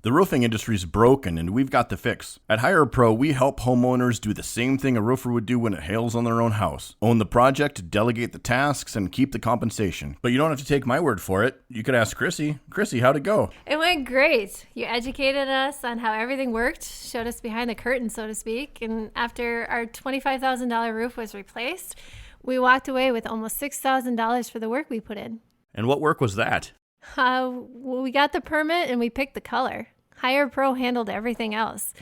The roofing industry is broken, and we've got the fix. At Hire a Pro, we help homeowners do the same thing a roofer would do when it hails on their own house. Own the project, delegate the tasks, and keep the compensation. But you don't have to take my word for it. You could ask Chrissy. Chrissy, how'd it go? It went great. You educated us on how everything worked, showed us behind the curtain, so to speak, and after our $25,000 roof was replaced, we walked away with almost $6,000 for the work we put in. And what work was that? We got the permit and we picked the color. Hire a Pro handled everything else.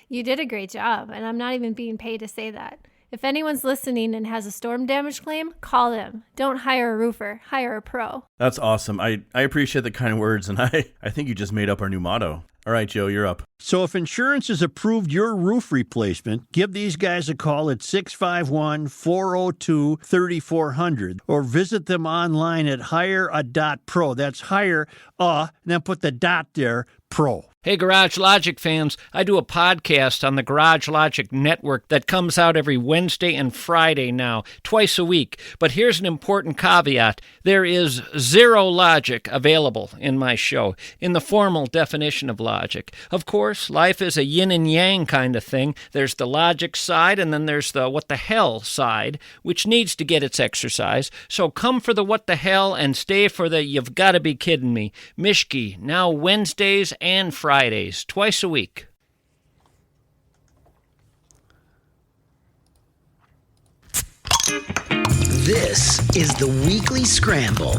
You did a great job, and I'm not even being paid to say that. If anyone's listening and has a storm damage claim, call them. Don't hire a roofer, hire a pro. That's awesome. I appreciate the kind words, and I think you just made up our new motto. All right, Joe, you're up. So if insurance has approved your roof replacement, give these guys a call at 651-402-3400 or visit them online at hirea.pro. That's hire, and then put the dot there, pro. Hey, Garage Logic fans, I do a podcast on the Garage Logic Network that comes out every Wednesday and Friday now, twice a week. But here's an important caveat. There is zero logic available in my show, in the formal definition of logic. Of course, life is a yin and yang kind of thing. There's the logic side, and then there's the what the hell side, which needs to get its exercise. So come for the what the hell and stay for the you've got to be kidding me. Mishki, now Wednesdays and Fridays, twice a week. This is the Weekly Scramble,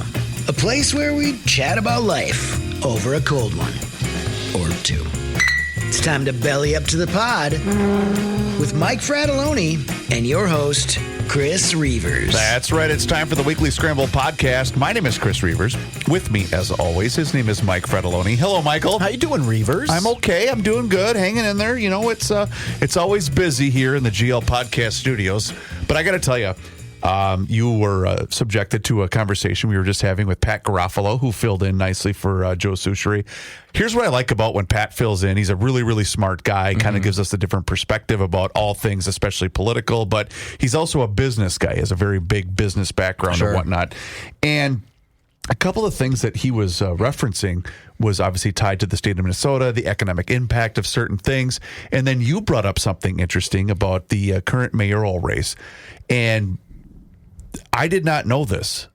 a place where we chat about life over a cold one or two. It's time to belly up to the pod with Mike Fratelloni and your host, Chris Reavers. That's right. It's time for the Weekly Scramble podcast. My name is Chris Reavers. With me, as always, his name is Mike Fratelloni. Hello, Michael. How you doing, Reavers? I'm okay. I'm doing good. Hanging in there. You know, it's always busy here in the GL Podcast Studios. But I got to tell you, you were subjected to a conversation we were just having with Pat Garofalo, who filled in nicely for Joe Souchery. Here's what I like about when Pat fills in. He's a really, really smart guy. Kind of gives us a different perspective about all things, especially political. But he's also a business guy. He has a very big business background and whatnot. And a couple of things that he was referencing was obviously tied to the state of Minnesota, the economic impact of certain things. And then you brought up something interesting about the current mayoral race. And I did not know this.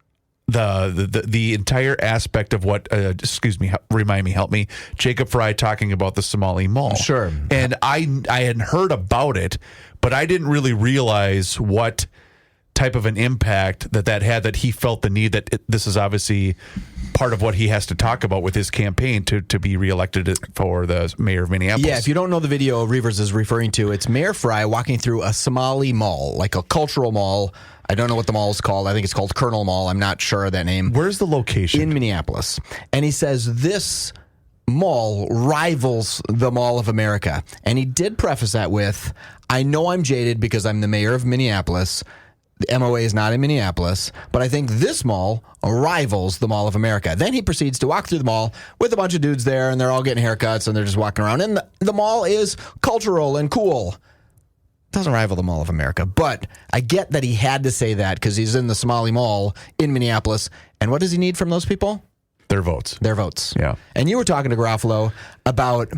The entire aspect of what, help me, Jacob Fry talking about the Somali Mall. Sure. And I had heard about it, but I didn't really realize what type of an impact that had, that he felt the need that this is obviously part of what he has to talk about with his campaign to be reelected for the mayor of Minneapolis. Yeah, if you don't know the video Reavers is referring to, it's Mayor Fry walking through a Somali mall, like a cultural mall. I don't know what the mall is called. I think it's called Colonel Mall. I'm not sure of that name. Where's the location? In Minneapolis. And he says this mall rivals the Mall of America. And he did preface that with, I know I'm jaded because I'm the mayor of Minneapolis. The MOA is not in Minneapolis, but I think this mall rivals the Mall of America. Then he proceeds to walk through the mall with a bunch of dudes there, and they're all getting haircuts, and they're just walking around. And the mall is cultural and cool. Doesn't rival the Mall of America, but I get that he had to say that because he's in the Somali Mall in Minneapolis. And what does he need from those people? Their votes. Their votes. Yeah. And you were talking to Garofalo about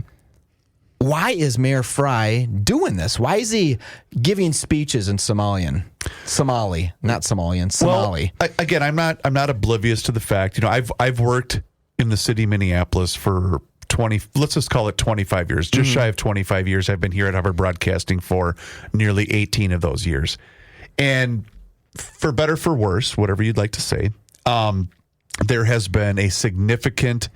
why is Mayor Fry doing this? Why is he giving speeches in Somali, not Somalian, Somali. Well, again, I'm not oblivious to the fact. You know, I've worked in the city of Minneapolis for 20. Let's just call it 25 years. Just shy of 25 years. I've been here at Hubbard Broadcasting for nearly 18 of those years, and for better for worse, whatever you'd like to say, there has been a significant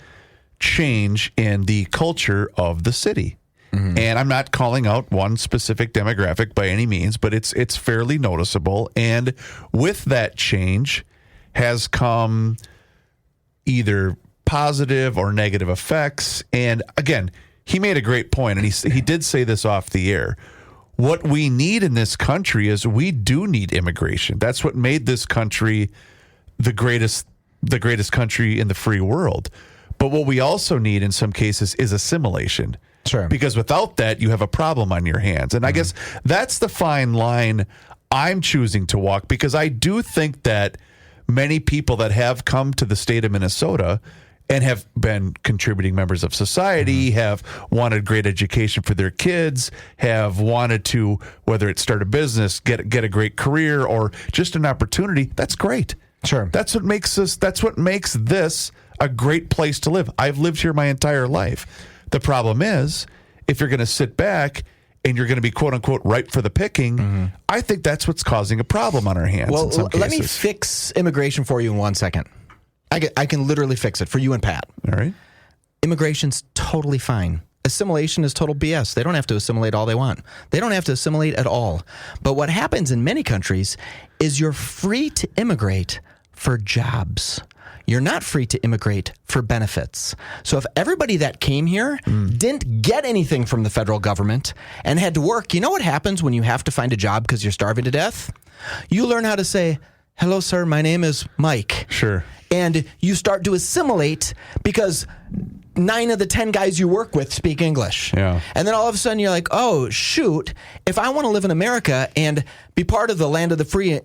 change in the culture of the city. And I'm not calling out one specific demographic by any means, but it's fairly noticeable. And with that change has come either positive or negative effects. And again, he made a great point, and he did say this off the air. What we need in this country is we do need immigration. That's what made this country the greatest country in the free world. But what we also need in some cases is assimilation. Sure. Because without that, you have a problem on your hands. And I guess that's the fine line I'm choosing to walk, because I do think that many people that have come to the state of Minnesota and have been contributing members of society, have wanted great education for their kids, have wanted to, whether it's start a business, get a great career, or just an opportunity. That's great. Sure. That's what makes this a great place to live. I've lived here my entire life. The problem is, if you're going to sit back and you're going to be quote unquote ripe for the picking, I think that's what's causing a problem on our hands. Well, in some cases. let me fix immigration for you in 1 second. I can literally fix it for you and Pat. All right. Immigration's totally fine. Assimilation is total BS. They don't have to assimilate all they want. They don't have to assimilate at all. But what happens in many countries is you're free to immigrate for jobs. You're not free to immigrate for benefits. So if everybody that came here didn't get anything from the federal government and had to work, you know what happens when you have to find a job because you're starving to death? You learn how to say, "Hello, sir, my name is Mike." Sure. And you start to assimilate because 9 of the 10 guys you work with speak English. Yeah. And then all of a sudden you're like, oh, shoot, if I want to live in America and be part of the land of the free and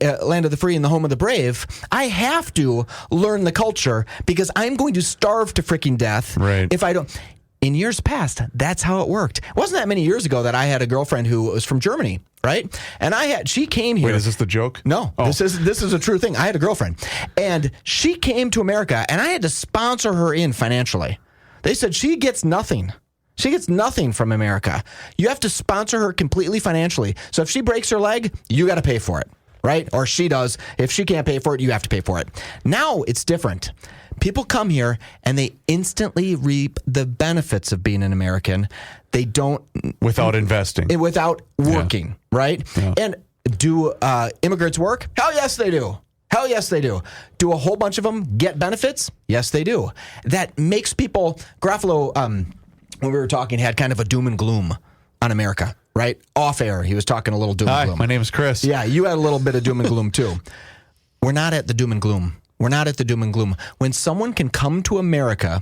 the home of the brave, I have to learn the culture because I'm going to starve to freaking death if I don't. In years past, that's how it worked. It wasn't that many years ago that I had a girlfriend who was from Germany, right? And she came here. Wait, is this the joke? No, this is a true thing. I had a girlfriend, and she came to America, and I had to sponsor her in financially. They said she gets nothing. She gets nothing from America. You have to sponsor her completely financially. So if she breaks her leg, you got to pay for it, right? Or she does. If she can't pay for it, you have to pay for it. Now it's different. People come here and they instantly reap the benefits of being an American. They don't without investing, without working, right? Yeah. And do immigrants work? Hell yes, they do. Hell yes, they do. Do a whole bunch of them get benefits? Yes, they do. That makes people. Garofalo, when we were talking, had kind of a doom and gloom on America, right? Off air, he was talking a little doom and gloom. My name is Chris. Yeah, you had a little bit of doom and gloom too. We're not at the doom and gloom. We're not at the doom and gloom. When someone can come to America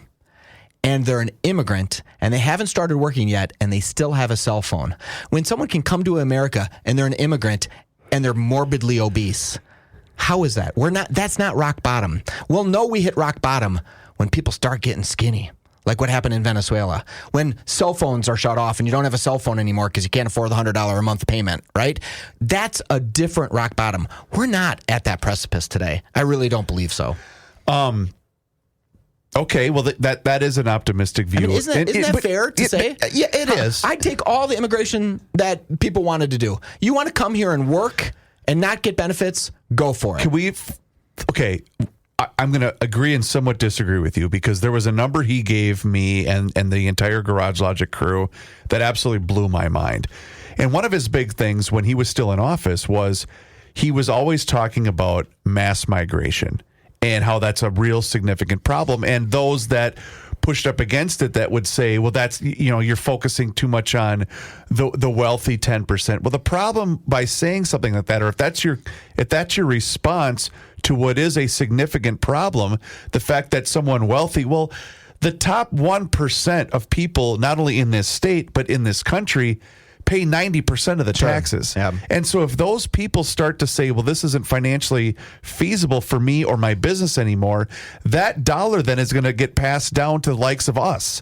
and they're an immigrant and they haven't started working yet and they still have a cell phone. When someone can come to America and they're an immigrant and they're morbidly obese, how is that? That's not rock bottom. We'll know we hit rock bottom when people start getting skinny. Like what happened in Venezuela. When cell phones are shut off and you don't have a cell phone anymore because you can't afford the $100 a month payment, right? That's a different rock bottom. We're not at that precipice today. I really don't believe so. Okay, well, that is an optimistic view. I mean, isn't that fair to say? Yeah, it is. I'd take all the immigration that people wanted to do. You want to come here and work and not get benefits? Go for it. Can we? Okay. I'm going to agree and somewhat disagree with you because there was a number he gave me and the entire Garage Logic crew that absolutely blew my mind. And one of his big things when he was still in office was he was always talking about mass migration and how that's a real significant problem. And those that pushed up against it that would say, well, that's, you're focusing too much on the wealthy 10%. Well, the problem by saying something like that, or if that's your response to what is a significant problem, the fact that someone wealthy, well, the top 1% of people, not only in this state, but in this country, pay 90% of the taxes. Yeah. And so if those people start to say, well, this isn't financially feasible for me or my business anymore, that dollar then is going to get passed down to the likes of us.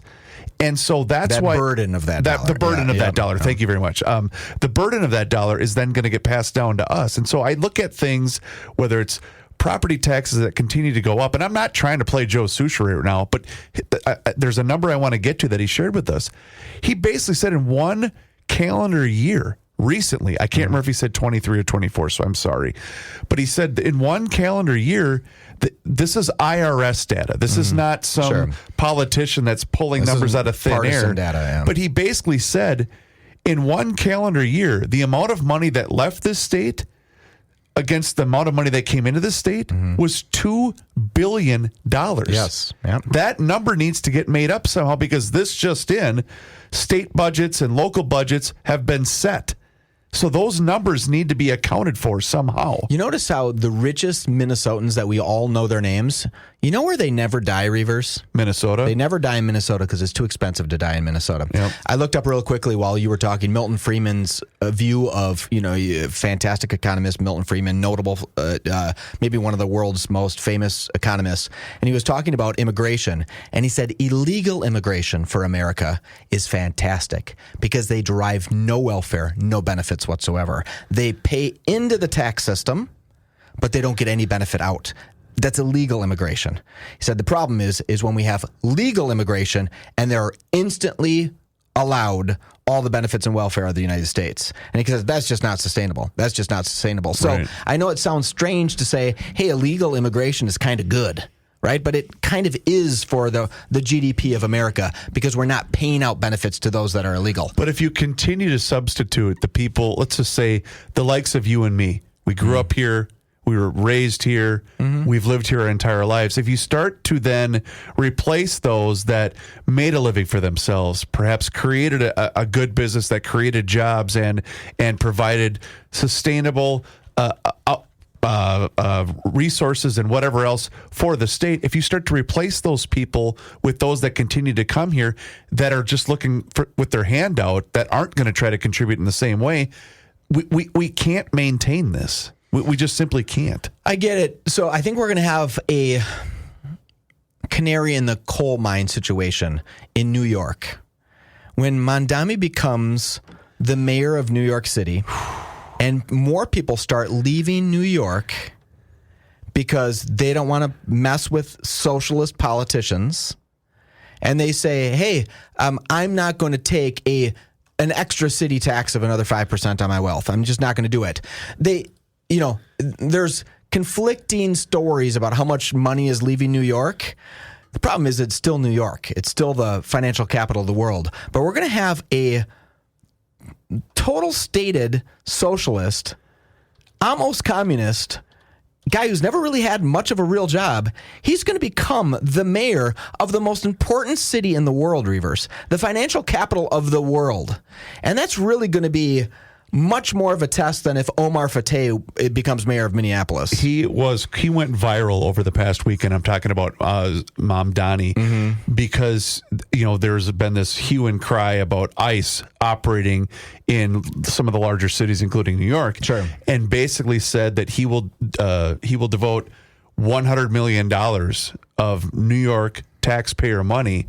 And so that's why burden of that dollar. The burden of that dollar. Thank you very much. The burden of that dollar is then going to get passed down to us. And so I look at things, whether it's property taxes that continue to go up, and I'm not trying to play Joe Souchere right now, but there's a number I want to get to that he shared with us. He basically said in one calendar year recently, I can't remember if he said 23 or 24, so I'm sorry, but he said in one calendar year, this is IRS data. This is not some politician that's pulling numbers out of thin air. Data, yeah. But he basically said in one calendar year, the amount of money that left this state against the amount of money that came into the state was $2 billion. Yes. Yep. That number needs to get made up somehow because this just in, state budgets and local budgets have been set. So those numbers need to be accounted for somehow. You notice how the richest Minnesotans that we all know their names, You know where they never die, Reavers? Minnesota. They never die in Minnesota because it's too expensive to die in Minnesota. Yep. I looked up real quickly while you were talking. Milton Friedman's view of, fantastic economist Milton Friedman, notable, maybe one of the world's most famous economists. And he was talking about immigration. And he said illegal immigration for America is fantastic because they derive no welfare, no benefits whatsoever. They pay into the tax system, but they don't get any benefit out. That's illegal immigration. He said the problem is when we have legal immigration and they're instantly allowed all the benefits and welfare of the United States. And he says that's just not sustainable. That's just not sustainable. So Right. I know it sounds strange to say, hey, illegal immigration is kind of good, right? But it kind of is for the GDP of America because we're not paying out benefits to those that are illegal. But if you continue to substitute the people, let's just say the likes of you and me, we grew up here, we were raised here, we've lived here our entire lives. If you start to then replace those that made a living for themselves, perhaps created a good business that created jobs and provided sustainable resources and whatever else for the state, if you start to replace those people with those that continue to come here that are just looking for, with their hand out, that aren't going to try to contribute in the same way, we can't maintain this. We just simply can't. I get it. So I think we're going to have a canary in the coal mine situation in New York. When Mondami becomes the mayor of New York City and more people start leaving New York because they don't want to mess with socialist politicians, and they say, hey, I'm not going to take an extra city tax of another 5% on my wealth. I'm just not going to do it. There's conflicting stories about how much money is leaving New York. The problem is it's still New York. It's still the financial capital of the world. But we're going to have a total stated socialist, almost communist guy who's never really had much of a real job. He's going to become the mayor of the most important city in the world, Reavers, the financial capital of the world. And that's really going to be much more of a test than if Omar Fateh becomes mayor of Minneapolis. He went viral over the past weekend. I'm talking about Mom Donnie, because there's been this hue and cry about ICE operating in some of the larger cities, including New York. Sure. And basically said that he will devote $100 million of New York taxpayer money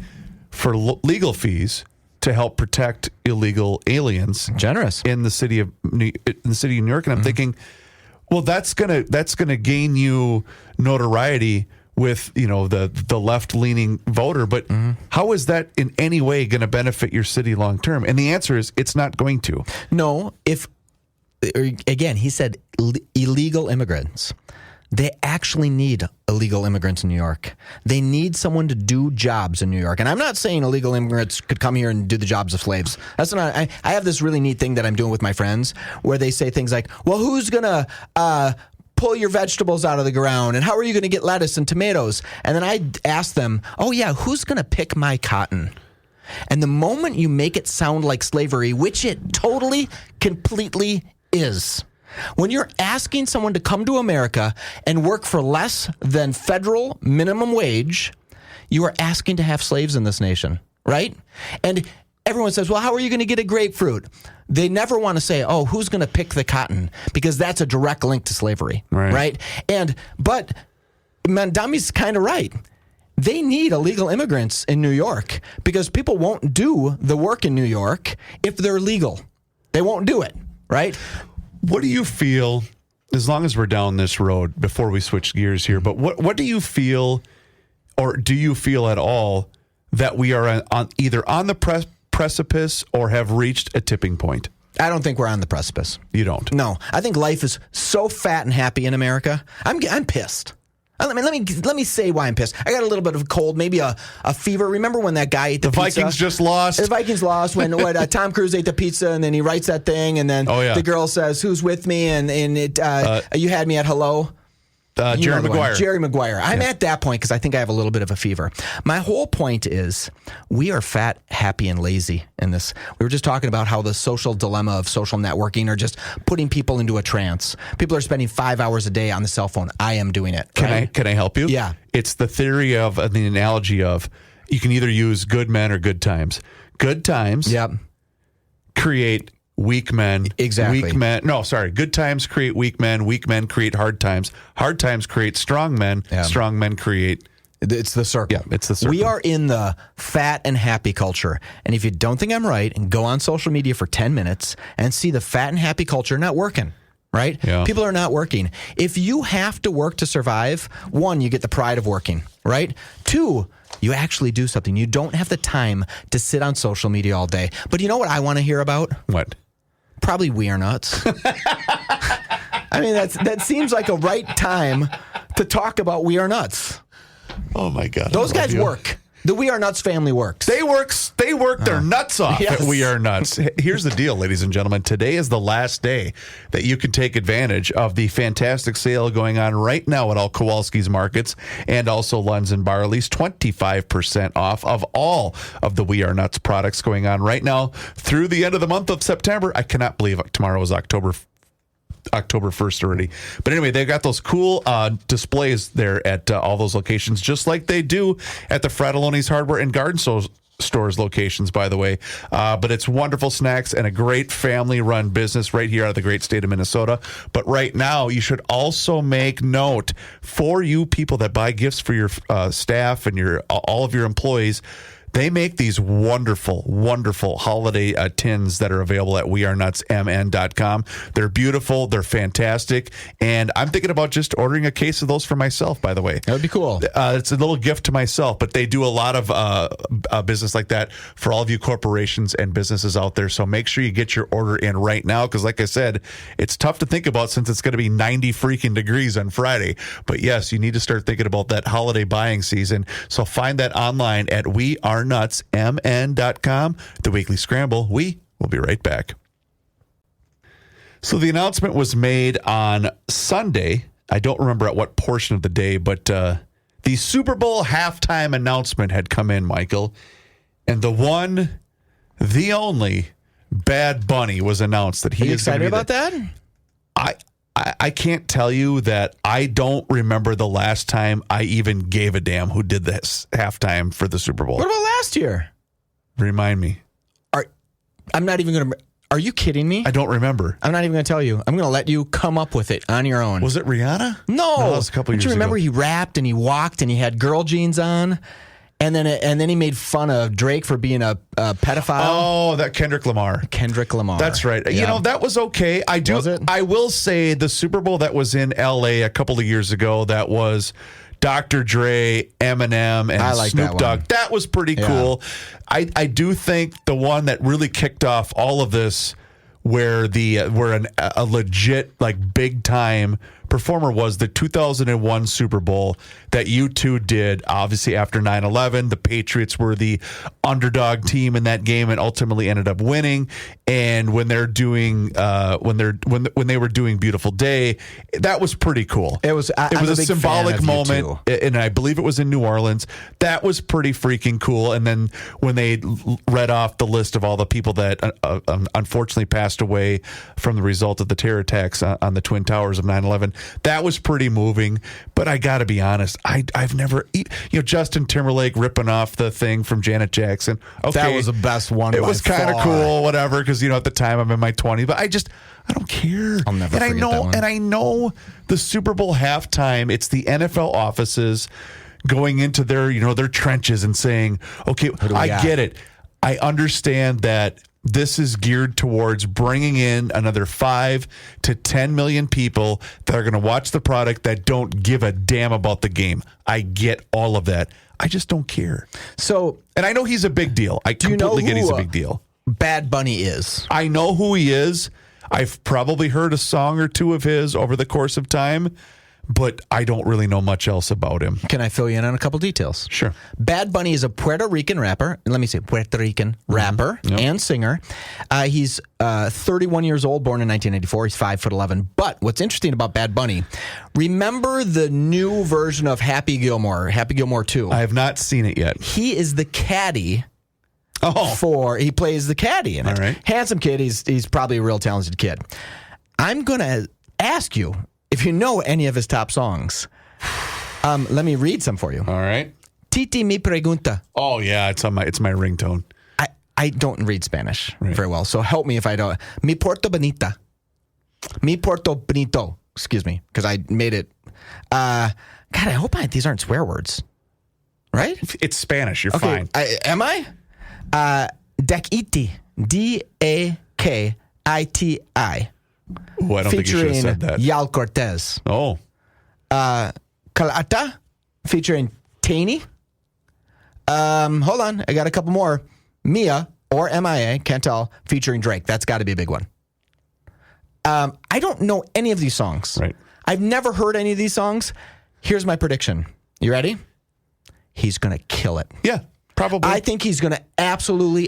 for legal fees to help protect illegal aliens. Generous. In the city of New York. And I'm thinking, well, that's gonna gain you notoriety with the left leaning voter, but how is that in any way going to benefit your city long term? And the answer is it's not going to. No, again, he said illegal immigrants. They actually need illegal immigrants in New York. They need someone to do jobs in New York. And I'm not saying illegal immigrants could come here and do the jobs of slaves. That's not. I have this really neat thing that I'm doing with my friends where they say things like, well, who's going to pull your vegetables out of the ground? And how are you going to get lettuce and tomatoes? And then I ask them, oh, yeah, who's going to pick my cotton? And the moment you make it sound like slavery, which it totally, completely is, when you're asking someone to come to America and work for less than federal minimum wage, you are asking to have slaves in this nation, right? And everyone says, well, how are you going to get a grapefruit? They never want to say, oh, who's going to pick the cotton? Because that's a direct link to slavery, right? But Mondami's kind of right. They need illegal immigrants in New York because people won't do the work in New York if they're legal. They won't do it, right? What do you feel, as long as we're down this road, before we switch gears here, but what do you feel, or do you feel at all, that we are either on the precipice or have reached a tipping point? I don't think we're on the precipice. You don't? No. I think life is so fat and happy in America. I'm pissed. Let me say why I'm pissed. I got a little bit of a cold, maybe a fever. Remember when that guy ate the pizza? Vikings just lost. The Vikings lost when Tom Cruise ate the pizza, and then he writes that thing, and then the girl says, "Who's with me?" and you had me at hello. Jerry Maguire. Jerry Maguire. I'm at that point because I think I have a little bit of a fever. My whole point is we are fat, happy, and lazy in this. We were just talking about how the social dilemma of social networking are just putting people into a trance. People are spending 5 hours a day on the cell phone. I am doing it. Can I help you? Yeah. It's the theory of the analogy of you can either use good men or good times. Good times create weak men. Exactly. Good times create weak men. Weak men create hard times. Hard times create strong men. Yeah. Strong men create... It's the circle. Yeah, it's the circle. We are in the fat and happy culture. And if you don't think I'm right, and go on social media for 10 minutes and see the fat and happy culture not working, right? Yeah. People are not working. If you have to work to survive, 1, you get the pride of working, right? 2, you actually do something. You don't have the time to sit on social media all day. But you know what I want to hear about? What? Probably We Are Nuts. I mean, that seems like a right time to talk about We Are Nuts. Oh, my God. Those guys work. The We Are Nuts family works. They work their nuts off Yes. at We Are Nuts. Here's the deal, ladies and gentlemen. Today is the last day that you can take advantage of the fantastic sale going on right now at all Kowalski's Markets and also Lunds and Barley's. 25% off of all of the We Are Nuts products going on right now through the end of the month of September. I cannot believe tomorrow is October 1st already. But anyway, they've got those cool displays there at all those locations, just like they do at the Fratelloni's Hardware and Garden Stores locations, by the way. But it's wonderful snacks and a great family-run business right here out of the great state of Minnesota. But right now, you should also make note for you people that buy gifts for your staff and all of your employees. They make these wonderful, wonderful holiday tins that are available at wearenutsmn.com. They're beautiful. They're fantastic. And I'm thinking about just ordering a case of those for myself, by the way. That would be cool. It's a little gift to myself, but they do a lot of business like that for all of you corporations and businesses out there. So make sure you get your order in right now because, like I said, it's tough to think about since it's going to be 90 freaking degrees on Friday. But, yes, you need to start thinking about that holiday buying season. So find that online at wearenutsmn.com. The Weekly Scramble. We will be right back. So the announcement was made on Sunday. I don't remember at what portion of the day, but the Super Bowl halftime announcement had come in, Michael. And the only Bad Bunny was announced that he Are you is going to excited be about that? I can't tell you that I don't remember the last time I even gave a damn who did this halftime for the Super Bowl. What about last year? Remind me. I'm not even going to... Are you kidding me? I don't remember. I'm not even going to tell you. I'm going to let you come up with it on your own. Was it Rihanna? No. That was a couple years ago. Do you remember ago. he rapped and he walked and he had girl jeans on? And then he made fun of Drake for being a pedophile. Oh, that Kendrick Lamar. That's right. Yeah. You know, that was okay. Was it? I will say the Super Bowl that was in L.A. a couple of years ago, that was Dr. Dre, Eminem, and Snoop Dogg. That was pretty cool. I do think the one that really kicked off all of this where a legit, like, big time performer was the 2001 Super Bowl that U2 did, obviously after 9/11. The Patriots were the underdog team in that game and ultimately ended up winning. And when they're doing when they were doing Beautiful Day, that was pretty cool. It was a symbolic moment, and I believe it was in New Orleans. That was pretty freaking cool. And then when they read off the list of all the people that unfortunately passed away from the result of the terror attacks on the Twin Towers of 9/11, that was pretty moving. But I got to be honest, I've never, Justin Timberlake ripping off the thing from Janet Jackson. Okay, that was the best one. It was kind of cool, whatever, because at the time I'm in my 20s, but I don't care. I'll never forget that one. And I know the Super Bowl halftime, it's the NFL offices going into their trenches and saying, okay, I get it. I understand that this is geared towards bringing in another 5 to 10 million people that are going to watch the product that don't give a damn about the game. I get all of that. I just don't care. And I know he's a big deal. I completely get he's a big deal. Bad Bunny is. I know who he is. I've probably heard a song or two of his over the course of time, but I don't really know much else about him. Can I fill you in on a couple details? Sure. Bad Bunny is a Puerto Rican rapper. Let me say Puerto Rican rapper and singer. He's 31 years old, born in 1984. He's 5'11". But what's interesting about Bad Bunny, remember the new version of Happy Gilmore 2? I have not seen it yet. He is the caddy. Oh, He plays the caddy in it. All right. Handsome kid. He's probably a real talented kid. I'm gonna ask you if you know any of his top songs. Let me read some for you. all right. Titi mi pregunta. Oh yeah, it's my ringtone. I don't read Spanish very well, so help me if I don't. Mi porto bonita. Mi porto bonito. Excuse me, because I made it. God, I hope these aren't swear words. Right? It's Spanish. You're fine. Am I? Dakiti. Dakiti. Oh, I don't think you should have Featuring said that. Yal Cortez. Oh, Kalata. Featuring Taney. Hold on. I got a couple more. Mia or MIA. Can't tell. Featuring Drake. That's got to be a big one. I don't know any of these songs. Right. I've never heard any of these songs. Here's my prediction. You ready? He's going to kill it. yeah, probably. I think he's going to absolutely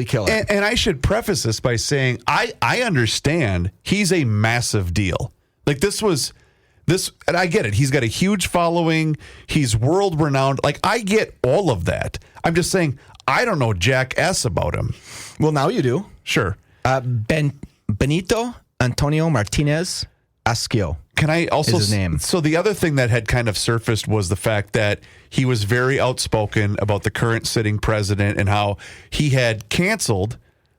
kill it. And I should preface this by saying I understand he's a massive deal. Like this, and I get it. He's got a huge following. He's world renowned. Like I get all of that. I'm just saying I don't know jack S about him. Well, now you do. Sure. Benito Antonio Martinez Asquio. Can I also is his name. So the other thing that had kind of surfaced was the fact that he was very outspoken about the current sitting president and how he had canceled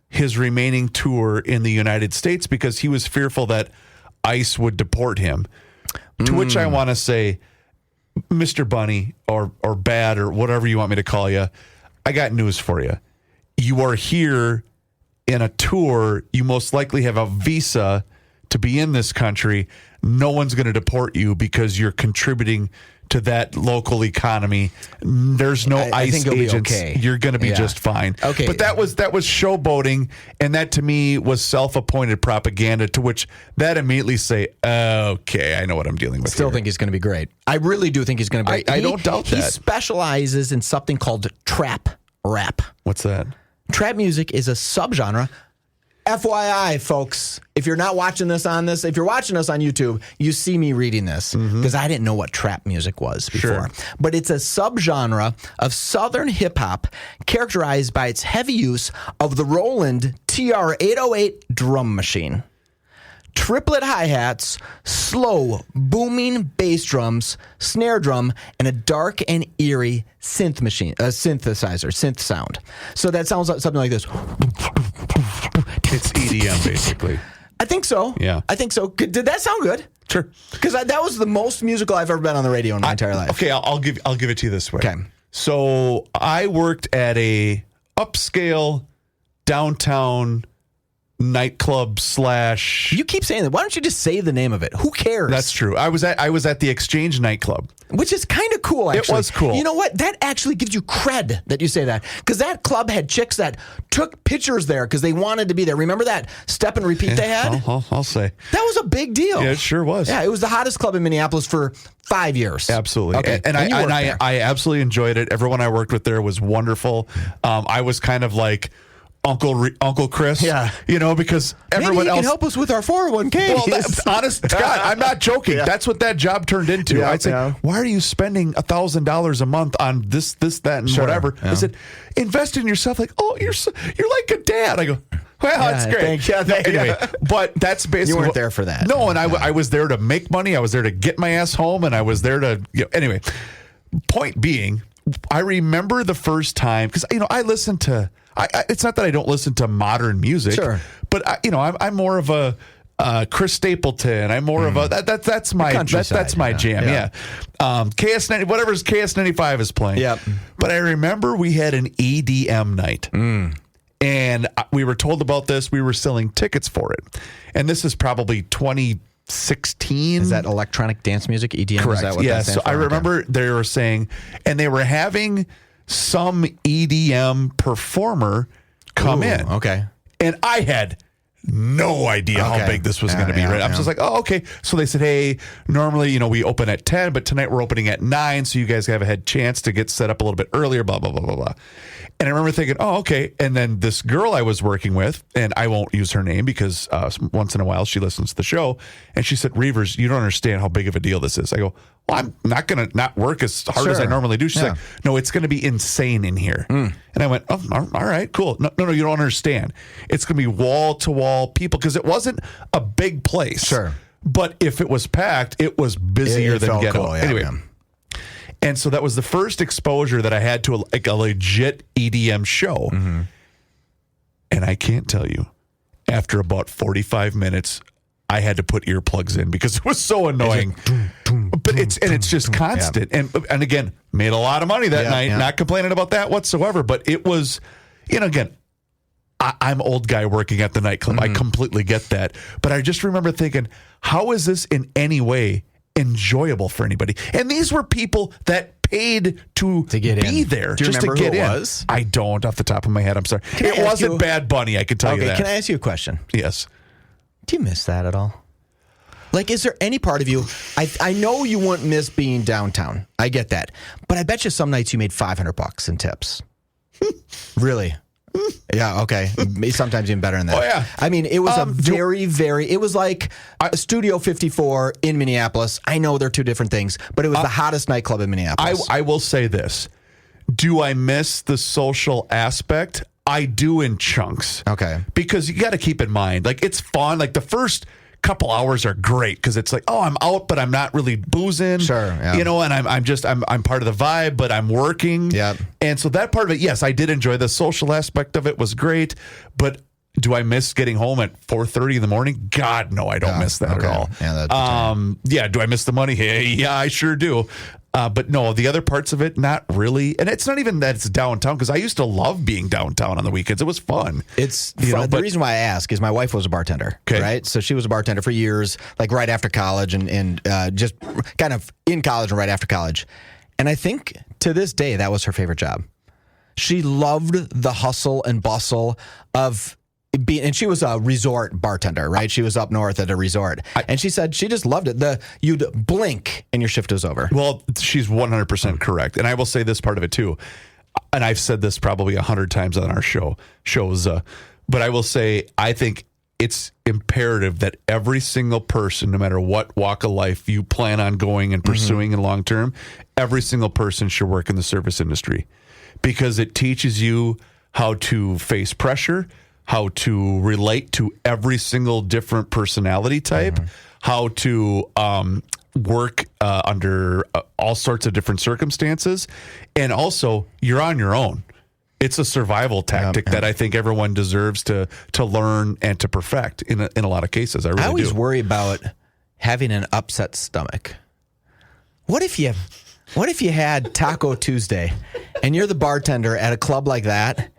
his remaining tour in the United States because he was fearful that ICE would deport him. To which I want to say, Mr. Bunny or Bad or whatever you want me to call you, I got news for you. You are here in a tour. You most likely have a visa to be in this country. No one's going to deport you because you're contributing to that local economy. There's no I ICE think you'll be agents. okay. You're going to be just fine. Okay. But that was showboating, and that to me was self-appointed propaganda, to which that immediately say, okay, I know what I'm dealing with. Still here. think he's going to be great. I really do think he's going to be great. I don't doubt He that. specializes in something called trap rap. What's that? Trap music is a subgenre. FYI, folks, if you're not watching this if you're watching us on YouTube, you see me reading this because I didn't know what trap music was before. Sure. But it's a subgenre of Southern hip hop characterized by its heavy use of the Roland TR-808 drum machine. Triplet hi-hats, slow, booming bass drums, snare drum, and a dark and eerie synth sound. So that sounds like something like this. It's EDM, basically. I think so. Yeah. I think so. Did that sound good? Sure. Because that was the most musical I've ever been on the radio in my entire life. Okay, I'll give it to you this way. Okay. So I worked at a upscale downtown nightclub / You keep saying that. Why don't you just say the name of it? Who cares? That's true. I was at the Exchange nightclub. Which is kind of cool, actually. It was cool. You know what? That actually gives you cred that you say that. Because that club had chicks that took pictures there because they wanted to be there. Remember that step and repeat they had? I'll say. That was a big deal. Yeah, it sure was. Yeah, it was the hottest club in Minneapolis for 5 years. Absolutely. Okay. And you worked there. I absolutely enjoyed it. Everyone I worked with there was wonderful. I was kind of like Uncle Chris. Yeah. Because everyone Maybe you else can help us with our 401k. Well, honest to God, I'm not joking. Yeah. That's what that job turned into. Yeah, I'd say, yeah. why are you spending $1,000 a month on this, that, and whatever? Yeah. I said, invest in yourself. Like, oh, you're like a dad. I go, well, that's great. Thanks. Yeah, thank you. Anyway, but that's basically You weren't there for that. No, and I was there to make money. I was there to get my ass home, and I was there to. Anyway, point being, I remember the first time because I listen to. It's not that I don't listen to modern music, Sure. but I'm more of a Chris Stapleton. I'm more of a that's my countryside, jam. Yeah. KS90, whatever's KS95 is playing. Yep. But I remember we had an EDM night. And we were told about this. We were selling tickets for it. And this is probably 2016. Is that electronic dance music? EDM? Correct. Is that what yeah. that stands So I for? remember they were saying, and they were having some EDM performer come in. Okay. And I had no idea how Okay. big this was going to be, Yeah, right? I'm yeah. just like, oh, okay. So they said, hey, normally, we open at 10, but tonight we're opening at 9, so you guys have a chance to get set up a little bit earlier, blah, blah, blah, blah, blah. And I remember thinking, oh, okay. And then this girl I was working with, and I won't use her name because once in a while she listens to the show, and she said, Reavers, you don't understand how big of a deal this is. I go, well, I'm not going to not work as hard as I Sure. normally do. She's Yeah. like, no, it's going to be insane in here. And I went, oh, all right, cool. No, you don't understand. It's going to be wall-to-wall people because it wasn't a big place. Sure. But if it was packed, it was busier It than felt ghetto. cool, yeah, anyway. yeah. And so that was the first exposure that I had to a legit EDM show. And I can't tell you, after about 45 minutes, I had to put earplugs in because it was so annoying. But it's just constant. And again, made a lot of money that night. Yeah. Not complaining about that whatsoever. But it was, again, I'm old guy working at the nightclub. I completely get that. But I just remember thinking, how is this in any way enjoyable for anybody? And these were people that paid to get be in. there Do you just to remember get who it in. was? I don't off the top of my head. I'm sorry. Can I It ask wasn't you- Bad Bunny. I can tell you Okay, that. can I ask you a question? Yes. Do you miss that at all? Like, is there any part of you? I know you wouldn't miss being downtown. I get that, but I bet you some nights you made $500 in tips. Really? Yeah. Okay. Sometimes even better than that. Oh, yeah. I mean, it was a very, very. It was like Studio 54 in Minneapolis. I know they're two different things, but it was the hottest nightclub in Minneapolis. I will say this. Do I miss the social aspect? I do in chunks. Okay. Because you got to keep in mind, like, it's fun. Like, the first couple hours are great because it's like, oh, I'm out, but I'm not really boozing. Sure, yeah. And I'm part of the vibe, but I'm working. Yep. And so that part of it, yes, I did enjoy the social aspect of it was great, but do I miss getting home at 4:30 in the morning? God, no, I don't miss that at okay. all. Yeah, that's the time. Yeah, do I miss the money? Hey, yeah, I sure do. But no, the other parts of it, not really. And it's not even that it's downtown, because I used to love being downtown on the weekends. It was fun. It's You know, the but- reason why I ask is my wife was a bartender, Okay. right? So she was a bartender for years, like right after college and just kind of in college and right after college. And I think to this day, that was her favorite job. She loved the hustle and bustle of being, and she was a resort bartender, right? She was up north at a resort. And she said she just loved it. You'd blink and your shift was over. Well, she's 100% correct. And I will say this part of it too. And I've said this probably 100 times on our shows. But I will say, I think it's imperative that every single person, no matter what walk of life you plan on going and pursuing in long term, every single person should work in the service industry, because it teaches you how to face pressure, how to relate to every single different personality type, how to work under all sorts of different circumstances. And also, you're on your own. It's a survival tactic that I think everyone deserves to learn and to perfect in a lot of cases. I really I always do. worry about having an upset stomach. What if you had Taco Tuesday and you're the bartender at a club like that,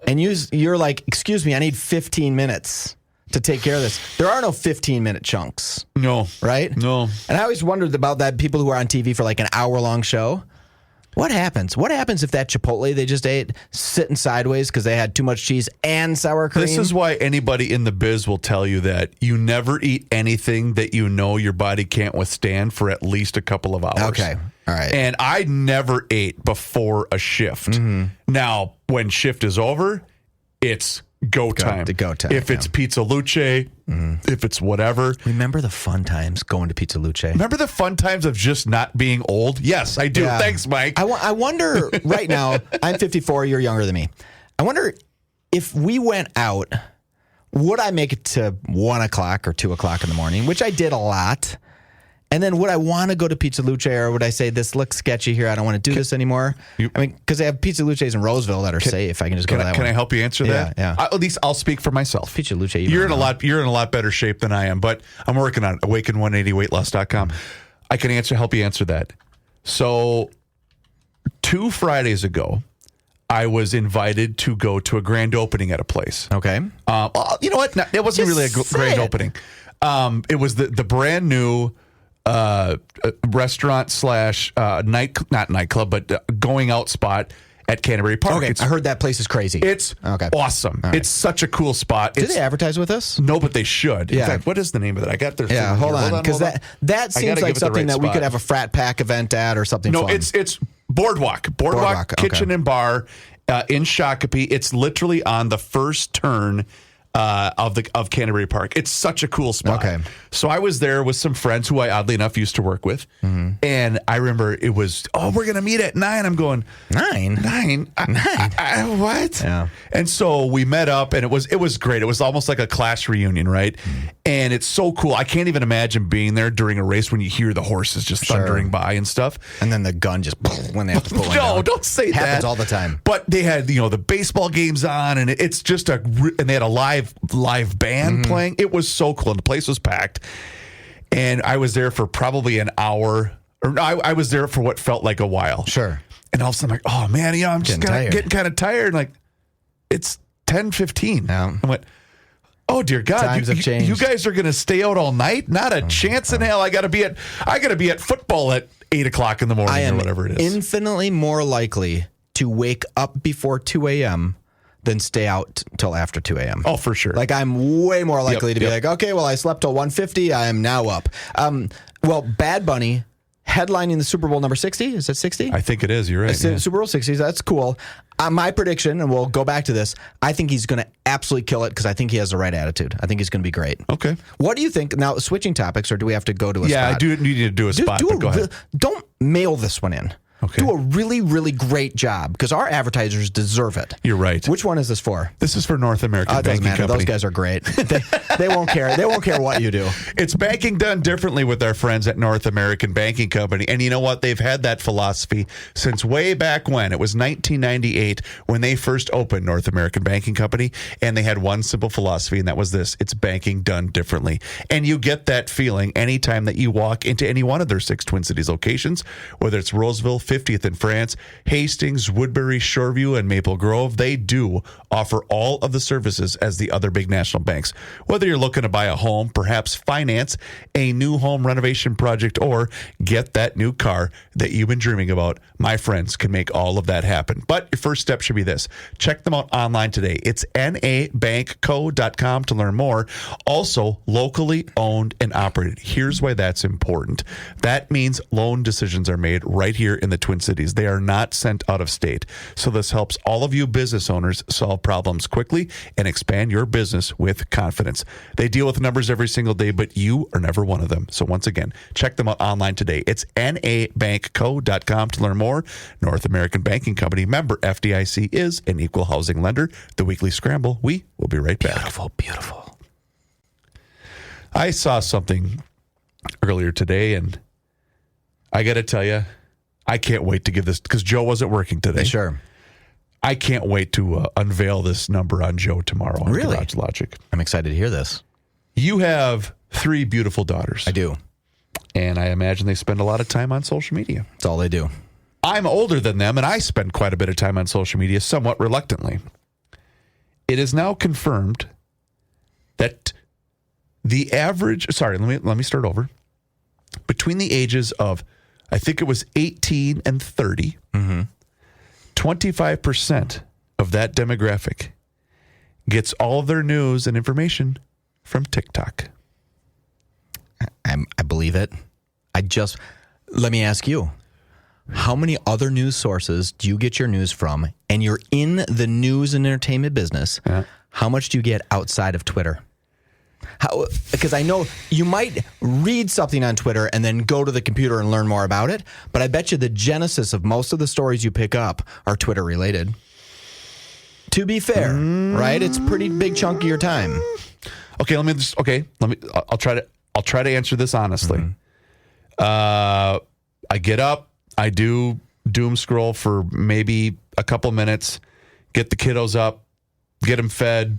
and you're like, excuse me, I need 15 minutes to take care of this. There are no 15-minute chunks, No. right? No. And I always wondered about that, people who are on TV for like an hour-long show. What happens? What happens if that Chipotle they just ate sitting sideways because they had too much cheese and sour cream? This is why anybody in the biz will tell you that you never eat anything that you know your body can't withstand for at least a couple of hours. Okay. All right. And I never ate before a shift. Now, when shift is over, it's go time. go time, If it's Pizza Luce, if it's whatever. Remember the fun times going to Pizza Luce? Remember the fun times of just not being old? Yes, I do. Yeah. Thanks, Mike. I wonder right now, I'm 54, you're younger than me. I wonder if we went out, would I make it to 1 o'clock or 2 o'clock in the morning, which I did a lot. And then would I want to go to Pizza Luce, or would I say, this looks sketchy here, I don't want to do this anymore? I mean, because they have Pizza Luces in Roseville that are safe. I can just go to that Can one. I help you answer that? Yeah. At least I'll speak for myself. Pizza Luce. You're in a lot better shape than I am, but I'm working on it. Awaken180weightloss.com. I can help you answer that. So 2 Fridays ago, I was invited to go to a grand opening at a place. Okay. You know what? No, it wasn't Just really a say grand it. opening. It was the brand new restaurant / not nightclub, but going out spot at Canterbury Park. Okay, I heard that place is crazy. It's awesome. Right. It's such a cool spot. Do they advertise with us? No, but they should. Yeah. In fact, what is the name of it? I got their Yeah, thing hold here. on, because that seems like something that we could have a frat pack event at or something. No, fun. it's Boardwalk Kitchen okay. and Bar in Shakopee. It's literally on the first turn of Canterbury Park. It's such a cool spot. Okay. So I was there with some friends who I oddly enough used to work with, and I remember it was, we're gonna meet at 9. I'm going 9. What? Yeah. And so we met up, and it was great. It was almost like a class reunion, right? And it's so cool. I can't even imagine being there during a race when you hear the horses just thundering by and stuff. And then the gun just when they have to put one No, down. don't say that. Happens all the time. But they had the baseball games on, and it's just and they had a live band playing. It was so cool, and the place was packed. And I was there for probably an hour, or I was there for what felt like a while. Sure. And all of a sudden, I'm like, oh man, I'm just getting kind of tired. Like, it's 10:15. Yeah. I went, oh dear God, Times have changed. you guys are going to stay out all night? Not a chance in hell. I got to be at football at 8:00 in the morning or whatever it is. Infinitely more likely to wake up before 2 a.m. than stay out till after 2 a.m. Oh, for sure. Like, I'm way more likely to be like, okay, well, I slept till 1:50. I am now up. Well, Bad Bunny headlining the Super Bowl number 60. Is that 60? I think it is. You're right. Yeah. Super Bowl 60. That's cool. My prediction, and we'll go back to this, I think he's going to absolutely kill it because I think he has the right attitude. I think he's going to be great. Okay. What do you think? Now, switching topics, or do we have to go to a spot? Yeah, I do need to do a spot, but go ahead. Don't mail this one in. Okay. Do a really, really great job because our advertisers deserve it. You're right. Which one is this for? This is for North American It doesn't Banking matter. Company. Those guys are great. They won't care. They won't care what you do. It's banking done differently with our friends at North American Banking Company. And you know what? They've had that philosophy since way back when. It was 1998 when they first opened North American Banking Company. And they had one simple philosophy, and that was this: it's banking done differently. And you get that feeling anytime that you walk into any one of their 6 Twin Cities locations, whether it's Roseville, 50th in France, Hastings, Woodbury, Shoreview, and Maple Grove. They do offer all of the services as the other big national banks. Whether you're looking to buy a home, perhaps finance a new home renovation project, or get that new car that you've been dreaming about, my friends can make all of that happen. But your first step should be this: check them out online today. It's nabankco.com to learn more. Also, locally owned and operated. Here's why that's important. That means loan decisions are made right here in the Twin Cities. They are not sent out of state. So this helps all of you business owners solve problems quickly and expand your business with confidence. They deal with numbers every single day, but you are never one of them. So once again, check them out online today. It's nabankco.com to learn more. North American Banking Company, member FDIC, is an equal housing lender. The Weekly Scramble. We will be right back. Beautiful, beautiful. I saw something earlier today, and I got to tell you, I can't wait to give this, because Joe wasn't working today. Sure. I can't wait to unveil this number on Joe tomorrow on Really? Garage Logic. I'm excited to hear this. You have 3 beautiful daughters. I do. And I imagine they spend a lot of time on social media. That's all they do. I'm older than them, and I spend quite a bit of time on social media, somewhat reluctantly. It is now confirmed that the average, let me start over. Between the ages of, I think it was 18 and 30, 25% of that demographic gets all of their news and information from TikTok. I believe it. Let me ask you, how many other news sources do you get your news from? And you're in the news and entertainment business. Yeah. How much do you get outside of Twitter? Because I know you might read something on Twitter and then go to the computer and learn more about it, but I bet you the genesis of most of the stories you pick up are Twitter related. To be fair, right? It's a pretty big chunk of your time. Okay, I'll try to answer this honestly. I get up, I do doom scroll for maybe a couple minutes, get the kiddos up, get them fed.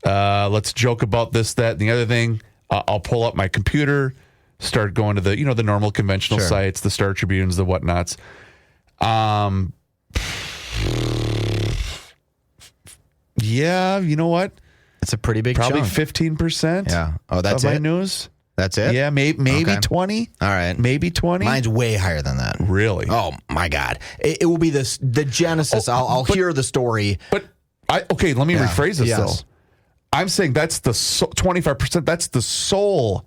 Let's joke about this, that, and the other thing. I'll pull up my computer, start going to the normal conventional sites, the Star Tribunes, the whatnots. Yeah, you know what? It's a pretty big Probably chunk. 15%. Yeah. Oh, that's of my it? news. That's it? Yeah, maybe Okay. 20. All right. Maybe 20. Mine's way higher than that. Really? Oh, my God. It will be the genesis. I'll hear the story. But okay, let me rephrase this Yes. though. I'm saying that's the 25%. That's the sole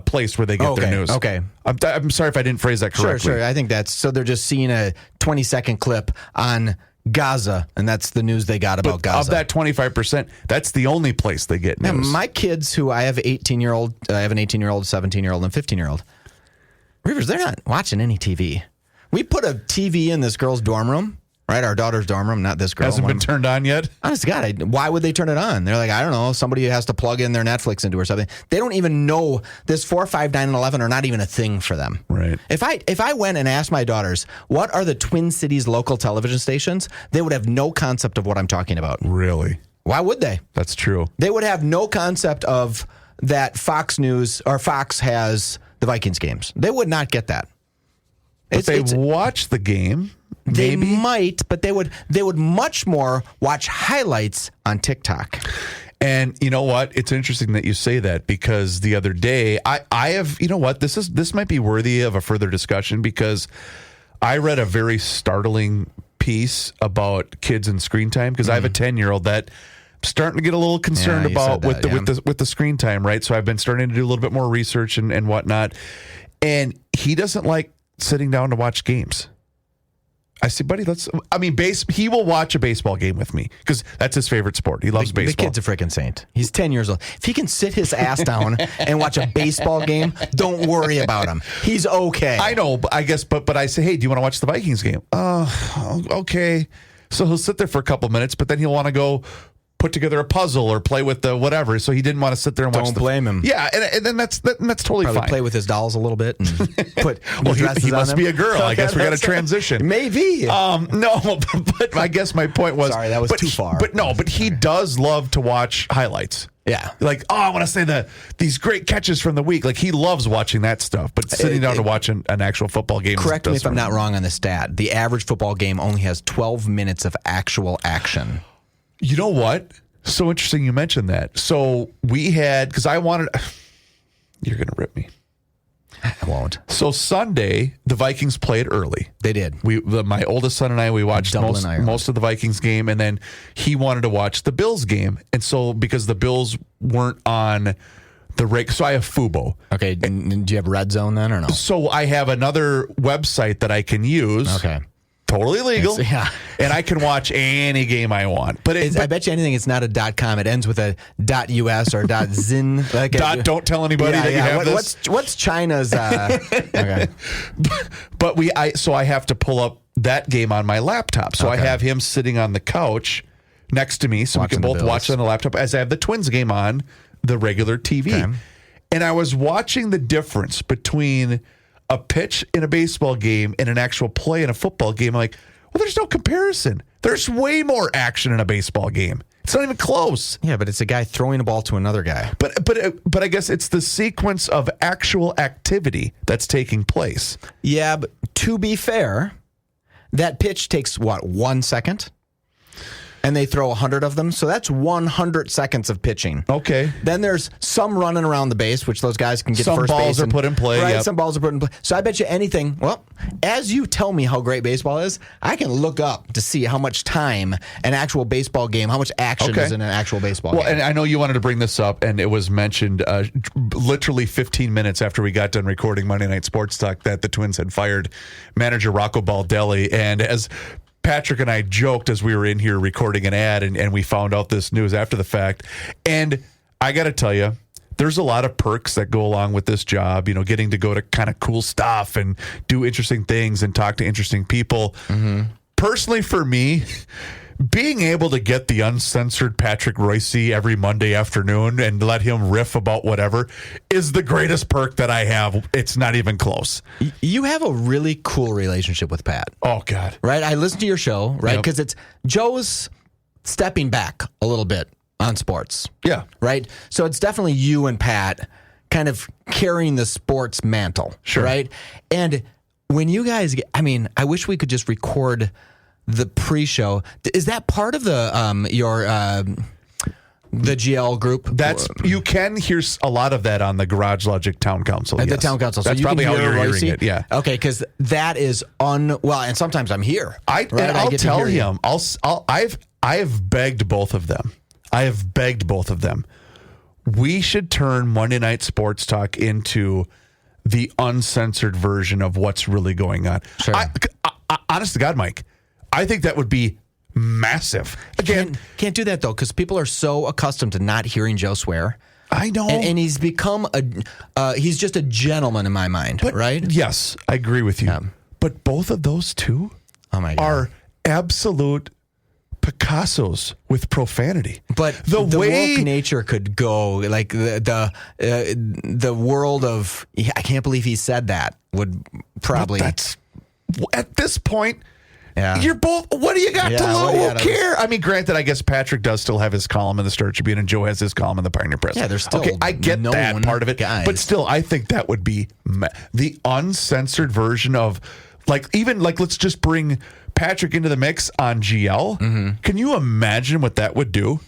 place where they get their news. Okay. I'm sorry if I didn't phrase that correctly. Sure. I think that's so they're just seeing a 20-second clip on Gaza, and that's the news they got about Gaza. Of that 25%, that's the only place they get news. Man, my kids, who I have an 18-year-old, 17-year-old, and 15-year-old. Reavers, they're not watching any TV. We put a TV in this girl's dorm room, right? Our daughter's dorm room, not this girl. Hasn't been turned on yet? Honest to God, why would they turn it on? They're like, I don't know. Somebody has to plug in their Netflix into or something. They don't even know this 4, 5, 9, and 11 are not even a thing for them. Right. If I went and asked my daughters, what are the Twin Cities local television stations, they would have no concept of what I'm talking about. Really? Why would they? That's true. They would have no concept of that Fox News or Fox has the Vikings games. They would not get that. But they watch the game. They Maybe. might, but they would much more watch highlights on TikTok. And you know what? It's interesting that you say that, because the other day I have, you know what? This might be worthy of a further discussion, because I read a very startling piece about kids and screen time, because I have a 10-year-old that I'm starting to get a little concerned you about said that, with the screen time, right? So I've been starting to do a little bit more research and whatnot. And he doesn't like sitting down to watch games. I said, buddy, he will watch a baseball game with me, because that's his favorite sport. He loves baseball. The kid's a freaking saint. He's 10 years old. If he can sit his ass down and watch a baseball game, don't worry about him. He's okay. I know, but I guess, but I say, hey, do you want to watch the Vikings game? Okay. So he'll sit there for a couple minutes, but then he'll want to go put together a puzzle or play with the whatever. So he didn't want to sit there and watch. Don't blame him. Yeah, and then that's totally Probably fine. play with his dolls a little bit and put Well, dresses he on must them. be a girl. I guess we got to transition. Maybe. No, but I guess my point was. Sorry, that was too far. But he does love to watch highlights. Yeah. Like, I want to say these great catches from the week. Like, he loves watching that stuff. But sitting down to watch an actual football game. Correct me if I'm not wrong on the stat. The average football game only has 12 minutes of actual action. You know what? So interesting you mentioned that. So we had, because I wanted, you're going to rip me. I won't. So Sunday, the Vikings played early. They did. My oldest son and I, we watched most of the Vikings game, and then he wanted to watch the Bills game. And so because the Bills weren't on the rig, so I have Fubo. Okay. Do you have Red Zone then or no? So I have another website that I can use. Okay. Totally legal. Yeah. And I can watch any game I want. But I bet you anything it's not a .com. It ends with a .us or .zin. Like don't tell anybody that you have this. What's China's? Okay. But I have to pull up that game on my laptop. So I have him sitting on the couch next to me, so Watching we can both watch it on the laptop as I have the Twins game on the regular TV. Okay. And I was watching the difference between a pitch in a baseball game and an actual play in a football game. I'm like, well, there's no comparison. There's way more action in a baseball game. It's not even close. Yeah, but it's a guy throwing a ball to another guy. But I guess it's the sequence of actual activity that's taking place. Yeah, but to be fair, that pitch takes, 1 second? And they throw 100 of them. So that's 100 seconds of pitching. Okay. Then there's some running around the base, which those guys can get Some first base. balls are put in play. Right, Yep. some balls are put in play. So I bet you anything, well, as you tell me how great baseball is, I can look up to see how much time an actual baseball game, how much action is in an actual baseball game. Well, and I know you wanted to bring this up, and it was mentioned literally 15 minutes after we got done recording Monday Night Sports Talk that the Twins had fired manager Rocco Baldelli. And as Patrick and I joked as we were in here recording an ad, and we found out this news after the fact. And I got to tell you, there's a lot of perks that go along with this job, getting to go to kind of cool stuff and do interesting things and talk to interesting people. Mm-hmm. Personally, for me, being able to get the uncensored Patrick Royce every Monday afternoon and let him riff about whatever is the greatest perk that I have. It's not even close. You have a really cool relationship with Pat. Oh, God. Right? I listen to your show, right? Yep. Because it's Joe's stepping back a little bit on sports. Yeah. Right? So it's definitely you and Pat kind of carrying the sports mantle. Sure. Right? And when you guys get, I wish we could just record the pre-show. Is that part of the The GL group. You can hear a lot of that on the Garage Logic Town Council. At yes. the Town Council. So That's you probably can how hear you're Royce. hearing it. Yeah. Okay, because that is well, and sometimes I'm here. I'll tell him. I have begged both of them. We should turn Monday Night Sports Talk into the uncensored version of what's really going on. Sure. Honest to God, Mike, I think that would be massive. Again, can't do that though, because people are so accustomed to not hearing Joe swear. I know, and he's become he's just a gentleman in my mind, right? Yes, I agree with you. Yeah. But both of those two, oh my God, are absolute Picassos with profanity. But the way woke nature could go, like the world of I can't believe he said that would probably. That's at this point. Yeah. You're both. What do you got to lose? Who care? I mean, granted, I guess Patrick does still have his column in the Star Tribune, and Joe has his column in the Pioneer Press. Yeah, there's still okay. I get that part of it, guys. But still, I think that would be the uncensored version of, let's just bring Patrick into the mix on GL. Mm-hmm. Can you imagine what that would do?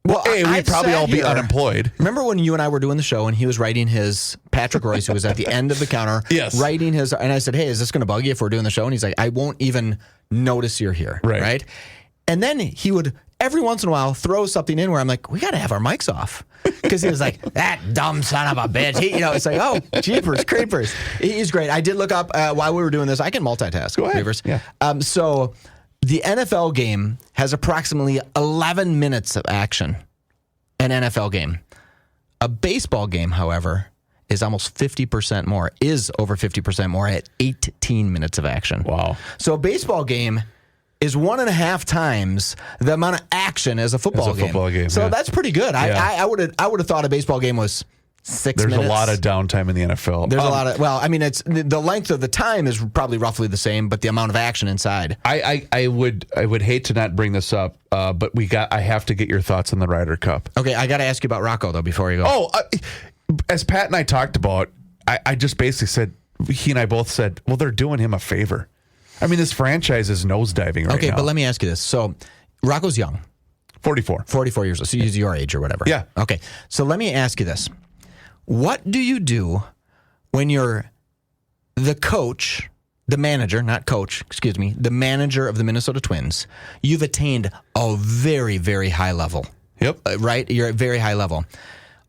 Well, we'd probably all be unemployed. Remember when you and I were doing the show and he was writing his, Patrick Royce, who was at the end of the counter, yes, writing his, and I said, hey, is this going to bug you if we're doing the show? And he's like, I won't even notice you're here. Right? And then he would, every once in a while, throw something in where I'm like, we got to have our mics off. Because he was like, that dumb son of a bitch. It's like, oh, jeepers, creepers. He's great. I did look up while we were doing this. I can multitask. Go ahead. Creepers. Yeah. So the NFL game has approximately 11 minutes of action. An NFL game. A baseball game, however, is almost 50% more, is over 50% more at 18 minutes of action. Wow. So a baseball game is 1.5 times the amount of action as a football game. So that's pretty good. Yeah. I would have thought a baseball game was 6 minutes. There's a lot of downtime in the NFL. There's a lot of, well, I mean, it's the length of the time is probably roughly the same, but the amount of action inside. I would hate to not bring this up, but I have to get your thoughts on the Ryder Cup. Okay, I got to ask you about Rocco though before you go. As Pat and I talked about, I just basically said, he and I both said, well, they're doing him a favor. I mean, this franchise is nosediving right now. Okay, but let me ask you this. So, Rocco's young. 44 years old. So he's your age or whatever. Yeah. Okay, so let me ask you this. What do you do when you're the coach, the manager, not coach, excuse me, the manager of the Minnesota Twins? You've attained a very, very high level. Yep. Right? You're at very high level.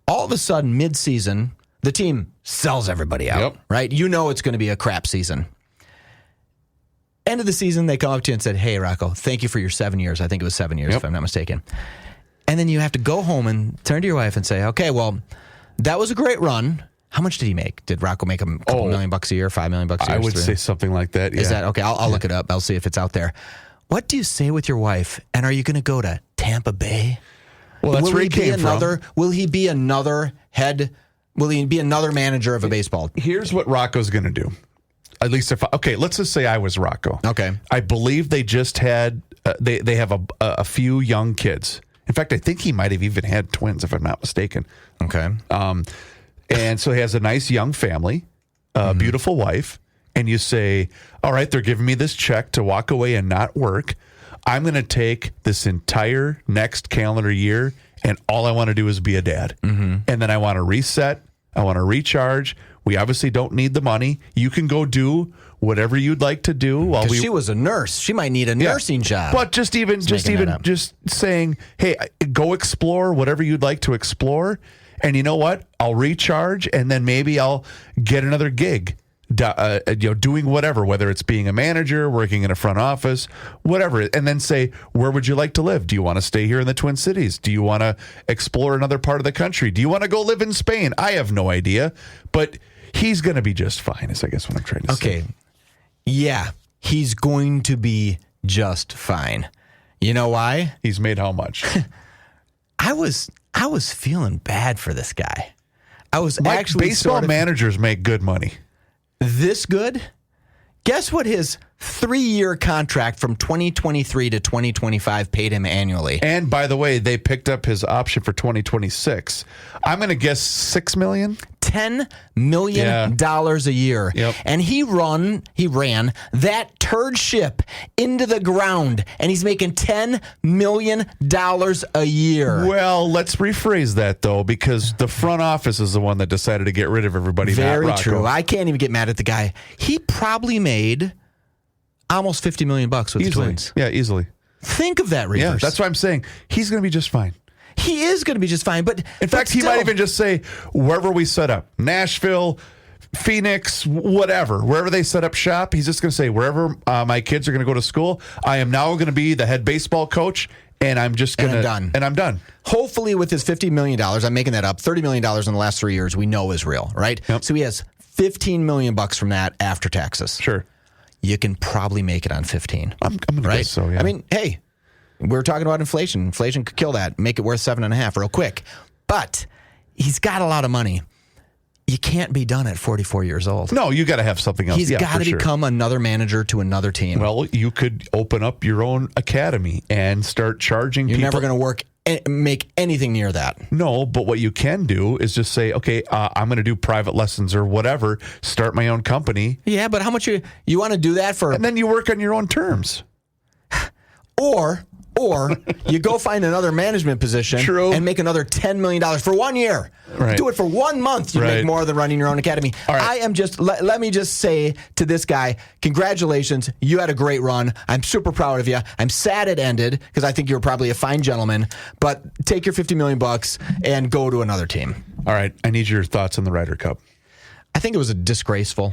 All of a sudden, mid-season, the team sells everybody out. Yep. Right? You know it's going to be a crap season. End of the season, they come up to you and said, hey, Rocco, thank you for your 7 years. I think it was 7 years, if I'm not mistaken. And then you have to go home and turn to your wife and say, okay, well, that was a great run. How much did he make? Did Rocco make a couple $1 million a year, $5 million a year? I would say something like that. Yeah. Is that okay? I'll look it up. I'll see if it's out there. What do you say with your wife? And are you going to go to Tampa Bay? Well, that's where he came from. Will he be another head? Will he be another manager of a baseball? Here's what Rocco's going to do. At least let's just say I was Rocco. Okay. I believe they just had they have a few young kids. In fact, I think he might have even had twins, if I'm not mistaken. Okay. And so he has a nice young family, a beautiful wife, and you say, all right, they're giving me this check to walk away and not work. I'm going to take this entire next calendar year, and all I want to do is be a dad. Mm-hmm. And then I want to reset. I want to recharge. We obviously don't need the money. You can go do whatever you'd like to do. While she was a nurse. She might need a nursing job. But just saying, hey, go explore whatever you'd like to explore. And you know what? I'll recharge, and then maybe I'll get another gig, doing whatever, whether it's being a manager, working in a front office, whatever. And then say, where would you like to live? Do you want to stay here in the Twin Cities? Do you want to explore another part of the country? Do you want to go live in Spain? I have no idea, but he's going to be just fine, is I guess what I'm trying to say. Okay. Yeah, he's going to be just fine. You know why? He's made how much? I was feeling bad for this guy. I was actually baseball managers make good money. This good? Guess what his 3-year contract from 2023 to 2025 paid him annually. And by the way, they picked up his option for 2026. I'm going to guess $6 million. $10 million a year. Yep. And he ran that turd ship into the ground, and he's making $10 million a year. Well, let's rephrase that, though, because the front office is the one that decided to get rid of everybody. Very not Rocco. true. I can't even get mad at the guy. He probably made almost $50 million with the Twins. Yeah, easily. Think of that, Reavers. Yeah, that's why I'm saying he's going to be just fine. He is going to be just fine. But in fact, he might even just say, wherever we set up, Nashville, Phoenix, whatever, wherever they set up shop, he's just going to say, wherever my kids are going to go to school, I am now going to be the head baseball coach, and I'm just going to... And I'm done. Hopefully with his $50 million, I'm making that up, $30 million in the last 3 years we know is real, right? Yep. So he has $15 million from that after taxes. Sure. You can probably make it on 15. I'm going to guess so, yeah. I mean, hey, we're talking about inflation. Inflation could kill that. Make it worth 7.5 real quick. But he's got a lot of money. You can't be done at 44 years old. No, you got to have something else. He's got to become another manager to another team. Well, you could open up your own academy and start charging You're people. never going to make anything near that. No, but what you can do is just say, okay, I'm going to do private lessons or whatever, start my own company. Yeah, but how much you want to do that for? And then you work on your own terms. Or you go find another management position and make another $10 million for 1 year. Right. Do it for 1 month. You make more than running your own academy. All right. I am just, let me just say to this guy, congratulations. You had a great run. I'm super proud of you. I'm sad it ended because I think you're probably a fine gentleman, but take your $50 million and go to another team. All right. I need your thoughts on the Ryder Cup. I think it was a disgraceful.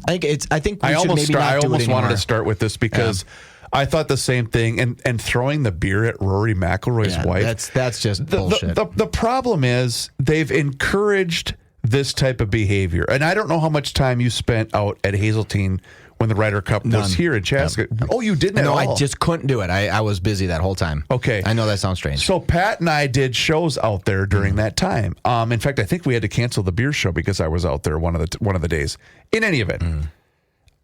I think we I should almost maybe not do it anymore. wanted to start with this because I thought the same thing, and throwing the beer at Rory McIlroy's wife. That's just bullshit. The problem is they've encouraged this type of behavior, and I don't know how much time you spent out at Hazeltine when the Ryder Cup was here in Chaska. Oh, you didn't at all? No, I just couldn't do it. I was busy that whole time. Okay. I know that sounds strange. So Pat and I did shows out there during that time. In fact, I think we had to cancel the beer show because I was out there one of the days. In any event,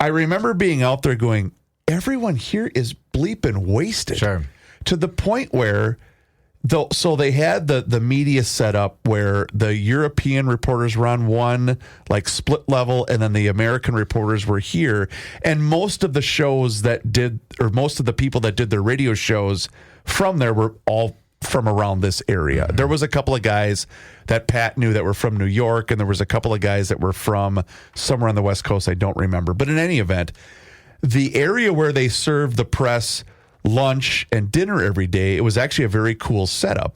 I remember being out there going, everyone here is bleeping wasted. Sure. To the point where, so they had the media set up where the European reporters were on one like split level, and then the American reporters were here. And most of the shows most of the people that did their radio shows from there were all from around this area. There was a couple of guys that Pat knew that were from New York, and there was a couple of guys that were from somewhere on the West Coast. I don't remember. But in any event, the area where they served the press lunch and dinner every day, it was actually a very cool setup.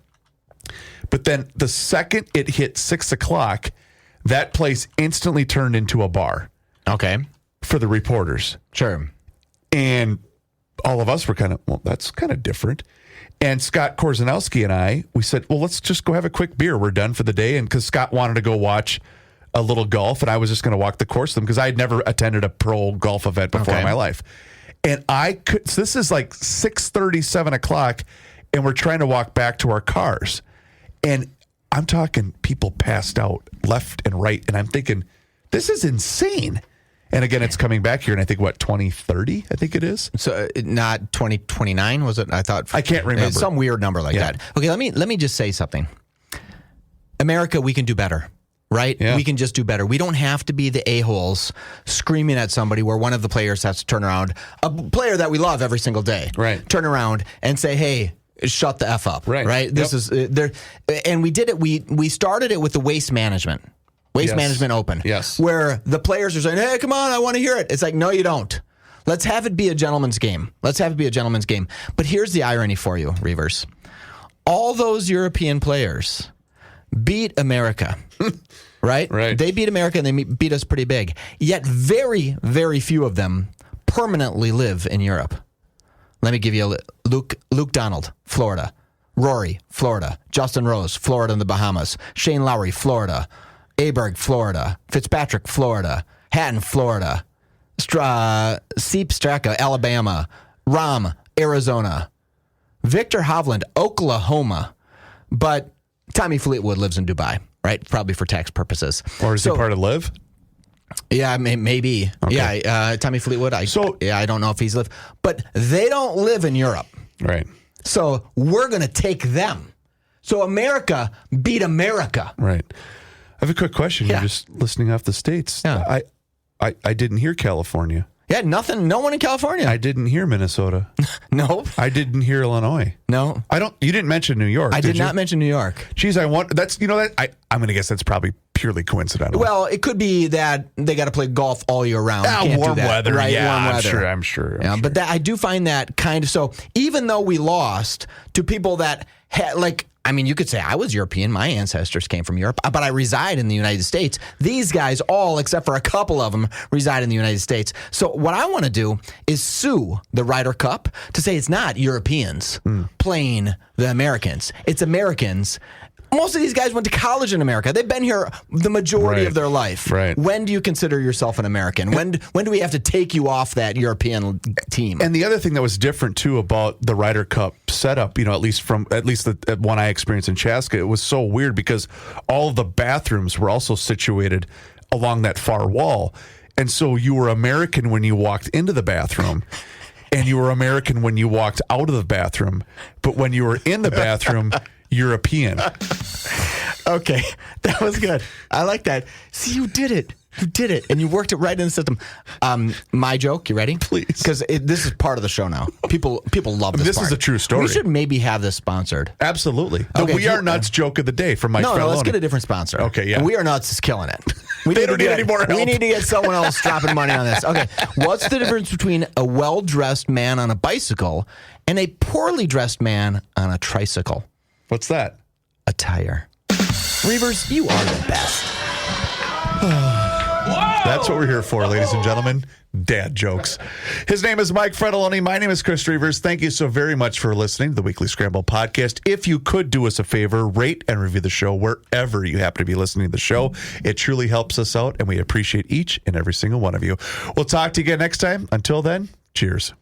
But then the second it hit 6 o'clock, that place instantly turned into a bar. Okay. For the reporters. Sure. And all of us were kind of, well, that's kind of different. And Scott Korzanowski and I, we said, well, let's just go have a quick beer. We're done for the day. And because Scott wanted to go watch a little golf, and I was just going to walk the course with them because I had never attended a pro golf event before in my life. And so this is like 6:30, 7 o'clock, and we're trying to walk back to our cars. And I'm talking people passed out left and right. And I'm thinking, this is insane. And again, it's coming back here, and I think, 2030, I think it is. So not 2029, was it? I thought. I can't remember. Some weird number like that. Okay, let me just say something. America, we can do better, right? Yeah. We can just do better. We don't have to be the a-holes screaming at somebody where one of the players has to turn around, a player that we love every single day, right? Turn around and say, hey, shut the F up, right? This is there. And we did it. We started it with the waste management. Waste Management Open. Yes. Where the players are saying, hey, come on, I want to hear it. It's like, no, you don't. Let's have it be a gentleman's game. But here's the irony for you, Reavers. All those European players beat America, right? Right. They beat America, and they beat us pretty big. Yet very, very few of them permanently live in Europe. Let me give you Luke Donald, Florida. Rory, Florida. Justin Rose, Florida and the Bahamas. Shane Lowry, Florida. Aberg, Florida. Fitzpatrick, Florida. Hatton, Florida. Seep Straka, Alabama. Rahm, Arizona. Victor Hovland, Oklahoma. But Tommy Fleetwood lives in Dubai, right? Probably for tax purposes. Or is he part of LIV? Yeah, maybe. Okay. Yeah, Tommy Fleetwood. I don't know if he's lived. But they don't live in Europe. Right. So we're going to take them. So America beat America. Right. I have a quick question. Yeah. You're just listening off the states. Yeah. I didn't hear California. Yeah, nothing. No one in California. I didn't hear Minnesota. No. I didn't hear Illinois. No. You didn't mention New York. I did you? not mention New York. Geez, I'm going to guess that's probably purely coincidental. Well, it could be that they got to play golf all year round. Can't warm do that, weather. right? Yeah, warm weather. I'm sure. Yeah, but I do find that kind of so. Even though we lost to people that you could say I was European. My ancestors came from Europe, but I reside in the United States. These guys all, except for a couple of them, reside in the United States. So what I want to do is sue the Ryder Cup to say it's not Europeans playing the Americans. It's Americans. Most of these guys went to college in America. They've been here the majority of their life. Right. When do you consider yourself an American? When do we have to take you off that European team? And the other thing that was different too about the Ryder Cup setup, at least the one I experienced in Chaska, it was so weird because all of the bathrooms were also situated along that far wall, and so you were American when you walked into the bathroom. And you were American when you walked out of the bathroom, but when you were in the bathroom, European. Okay, that was good. I like that. See, you did it. You did it, and you worked it right in the system. My joke. You ready? Please, because this is part of the show now. People love this. This part. is a true story. We should maybe have this sponsored. Absolutely. The Okay, We Are Nuts joke of the day from Mike Farallone. No, let's get a different sponsor. Okay, yeah. We Are Nuts is killing it. They don't need any more help. We need to get someone else dropping money on this. Okay, what's the difference between a well-dressed man on a bicycle and a poorly dressed man on a tricycle? What's that? A tire. Reavers, you are the best. That's what we're here for, ladies and gentlemen. Dad jokes. His name is Mike Farallone. My name is Chris Reavers. Thank you so very much for listening to the Weekly Scramble podcast. If you could do us a favor, rate and review the show wherever you happen to be listening to the show. It truly helps us out, and we appreciate each and every single one of you. We'll talk to you again next time. Until then, cheers.